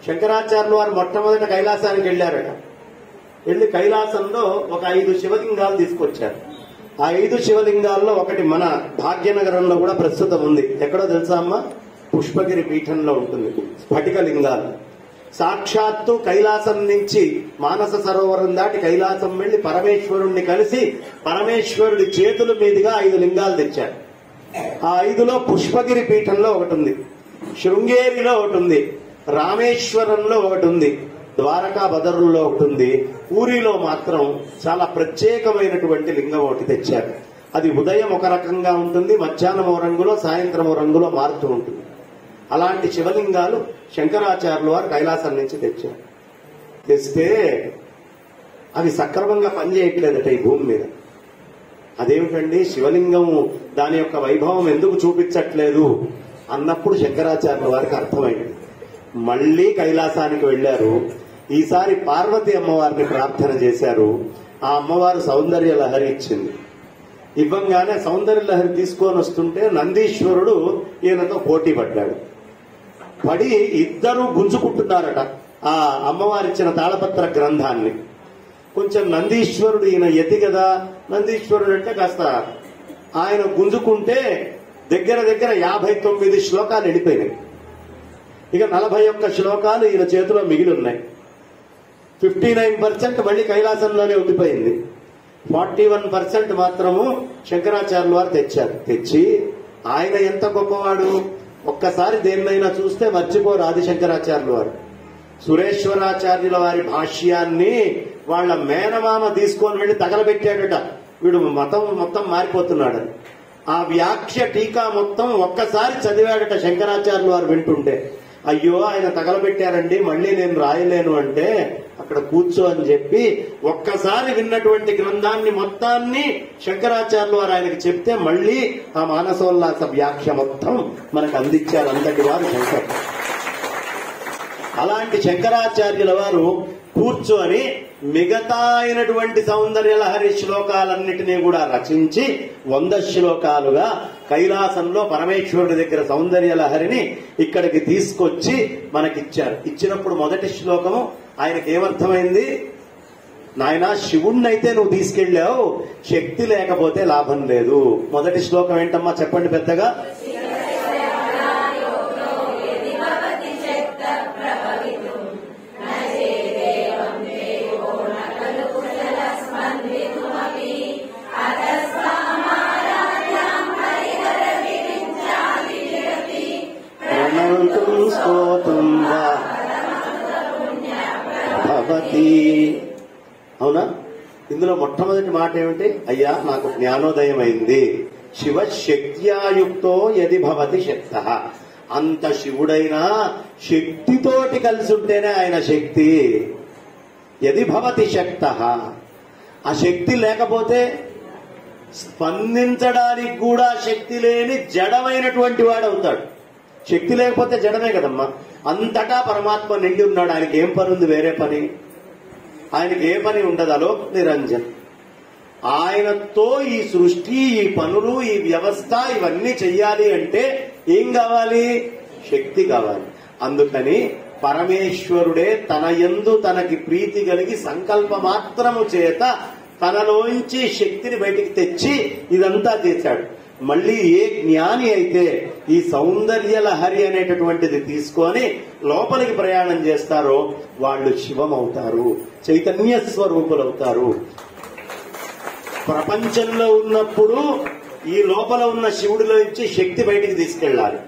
శంకరాచార్యులు వారు మొట్టమొదట కైలాసానికి వెళ్ళారట. వెళ్ళి కైలాసంలో ఒక 5 శివలింగాలు తీసుకొచ్చారు. ఆ 5 శివలింగాల్లో ఒకటి మన భాగ్యనగరంలో కూడా ప్రస్తుతం ఉంది. ఎక్కడో తెలుసా అమ్మ? పుష్పగిరి పీఠంలో ఉంటుంది. స్ఫటిక లింగాలు సాక్షాత్తు కైలాసం నుంచి మానస సరోవరం దాటి కైలాసం వెళ్లి పరమేశ్వరుణ్ణి కలిసి పరమేశ్వరుడి చేతుల మీదుగా 5 లింగాలు తెచ్చారు. ఆ 5లో పుష్పగిరి పీఠంలో ఒకటి ఉంది, శృంగేరిలో ఒకటి ఉంది, రామేశ్వరంలో ఒకటి ఉంది, ద్వారకా బదరుల్లో ఒకటి ఉంది, పూరిలో మాత్రం చాలా ప్రత్యేకమైనటువంటి లింగం ఒకటి తెచ్చారు. అది ఉదయం ఒక రకంగా ఉంటుంది, మధ్యాహ్నం ఓ రంగులో, సాయంత్రం ఓ రంగులో మారుతూ ఉంటుంది. అలాంటి శివలింగాలు శంకరాచార్యులు వారు కైలాసం నుంచి తెచ్చారు. తెస్తే అవి సక్రమంగా పనిచేయట్లేదట ఈ భూమి మీద. అదేమిటండి శివలింగము దాని యొక్క వైభవం ఎందుకు చూపించట్లేదు అన్నప్పుడు శంకరాచార్యుల వారికి అర్థమైంది. మళ్లీ కైలాసానికి వెళ్లారు. ఈసారి పార్వతి అమ్మవారిని ప్రార్థన చేశారు. ఆ అమ్మవారు సౌందర్య లహరి ఇచ్చింది. ఇవ్వంగానే సౌందర్య లహరి తీసుకొని వస్తుంటే నందీశ్వరుడు ఈయనతో పోటీ పడ్డాడు. పడి ఇద్దరు గుంజుకుంటున్నారట ఆ అమ్మవారిచ్చిన తాళపత్ర గ్రంథాన్ని. కొంచెం నందీశ్వరుడు ఈయన యతి కదా, నందీశ్వరుడు అంటే కాస్త ఆయన గుంజుకుంటే దగ్గర 59 శ్లోకాలు వెళ్ళిపోయినాయి. ఇక 41 శ్లోకాలు ఈయన చేతిలో మిగిలి ఉన్నాయి. 59% మళ్ళీ కైలాసంలోనే ఉండిపోయింది. 41% మాత్రము శంకరాచార్యుల వారు తెచ్చారు. తెచ్చి ఆయన ఎంత గొప్పవాడు, ఒక్కసారి దేన్నైనా చూస్తే మర్చిపోరు ఆదిశంకరాచార్యుల వారు. సురేశ్వరాచార్యుల వారి భాష్యాన్ని వాళ్ళ మేనమామ తీసుకొని వెళ్లి తగలబెట్టాడట. వీడు మొత్తం మారిపోతున్నాడని. ఆ వ్యాఖ్య టీకా మొత్తం ఒక్కసారి చదివాడట శంకరాచార్యుల వారు వింటుంటే. అయ్యో ఆయన తగలబెట్టారండి, మళ్ళీ నేను రాయలేను అంటే అక్కడ కూర్చో అని చెప్పి ఒక్కసారి విన్నటువంటి గ్రంథాన్ని మొత్తాన్ని శంకరాచార్యులు వారు ఆయనకి చెప్తే మళ్ళీ ఆ మానసోల్లాస వ్యాఖ్య మొత్తం మనకు అందించారు. అంతటి వారు శంకర్. అలాంటి శంకరాచార్యుల వారు కూర్చొని మిగతా అయినటువంటి సౌందర్య లహరి శ్లోకాలన్నిటినీ కూడా రచించి 100 శ్లోకాలుగా కైలాసంలో పరమేశ్వరుడి దగ్గర సౌందర్య లహరిని ఇక్కడికి తీసుకొచ్చి మనకిచ్చారు. ఇచ్చినప్పుడు మొదటి శ్లోకము ఆయనకి ఏమర్థమైంది? నాయనా శివుణ్ణైతే నువ్వు తీసుకెళ్లావు, శక్తి లేకపోతే లాభం లేదు. మొదటి శ్లోకం ఏంటమ్మా చెప్పండి పెద్దగా? అవునా? ఇందులో మొట్టమొదటి మాట ఏమిటి? అయ్యా నాకు జ్ఞానోదయం అయింది. శివశక్త్యాయుక్తో యది భవతి శక్త. అంత శివుడైనా శక్తితోటి కలిసి ఉంటేనే ఆయన శక్తి. యది భవతి శక్త. ఆ శక్తి లేకపోతే స్పందించడానికి కూడా శక్తి లేని జడమైనటువంటి వాడు అవుతాడు. శక్తి లేకపోతే జడమే కదమ్మా. అంతటా పరమాత్మ నిండి ఉన్నాడు. ఆయనకి ఏం పని ఉంది? వేరే పని ఆయనకి ఏ పని ఉండదు. అలోక్ నిరంజన్. ఆయనతో ఈ సృష్టి, ఈ పనులు, ఈ వ్యవస్థ ఇవన్నీ చెయ్యాలి అంటే ఏం కావాలి? శక్తి కావాలి. అందుకని పరమేశ్వరుడే తన యందు తనకి ప్రీతి కలిగి సంకల్ప మాత్రము చేత తనలోంచి శక్తిని బయటికి తెచ్చి ఇదంతా చేశాడు. మళ్ళీ ఏ జ్ఞాని అయితే ఈ సౌందర్య లహరి అనేటటువంటిది తీసుకొని లోపలికి ప్రయాణం చేస్తారో వాళ్ళు శివమవుతారు, చైతన్య స్వరూపులవుతారు. ప్రపంచంలో ఉన్నప్పుడు ఈ లోపల ఉన్న శివుడిలో నుంచి శక్తి బయటికి తీసుకెళ్లాలి.